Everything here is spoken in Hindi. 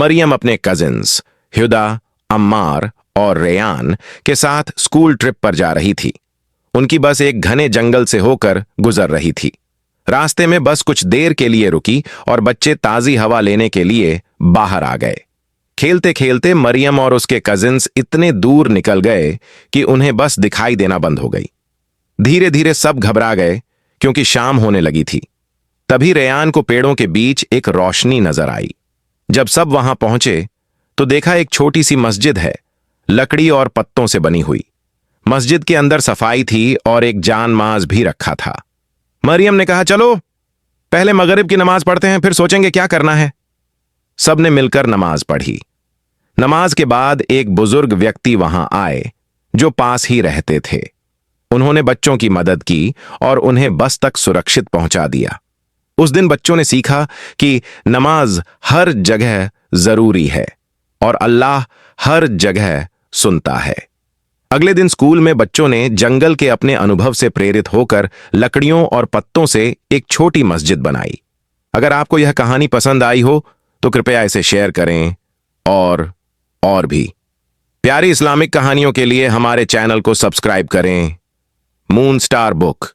मरियम अपने कजिन्स हुदा, अम्मार और रेयान के साथ स्कूल ट्रिप पर जा रही थी। उनकी बस एक घने जंगल से होकर गुजर रही थी। रास्ते में बस कुछ देर के लिए रुकी और बच्चे ताजी हवा लेने के लिए बाहर आ गए। खेलते खेलते मरियम और उसके कजिन्स इतने दूर निकल गए कि उन्हें बस दिखाई देना बंद हो गई। धीरे धीरे सब घबरा गए क्योंकि शाम होने लगी थी। तभी रेयान को पेड़ों के बीच एक रोशनी नजर आई। जब सब वहां पहुंचे तो देखा एक छोटी सी मस्जिद है, लकड़ी और पत्तों से बनी हुई। मस्जिद के अंदर सफाई थी और एक जानमाज भी रखा था। मरियम ने कहा, चलो पहले मगरिब की नमाज पढ़ते हैं, फिर सोचेंगे क्या करना है। सबने मिलकर नमाज पढ़ी। नमाज के बाद एक बुजुर्ग व्यक्ति वहां आए जो पास ही रहते थे। उन्होंने बच्चों की मदद की और उन्हें बस तक सुरक्षित पहुंचा दिया। उस दिन बच्चों ने सीखा कि नमाज हर जगह जरूरी है और अल्लाह हर जगह सुनता है। अगले दिन स्कूल में बच्चों ने जंगल के अपने अनुभव से प्रेरित होकर लकड़ियों और पत्तों से एक छोटी मस्जिद बनाई। अगर आपको यह कहानी पसंद आई हो तो कृपया इसे शेयर करें और भी प्यारी इस्लामिक कहानियों के लिए हमारे चैनल को सब्सक्राइब करें। Moon star book.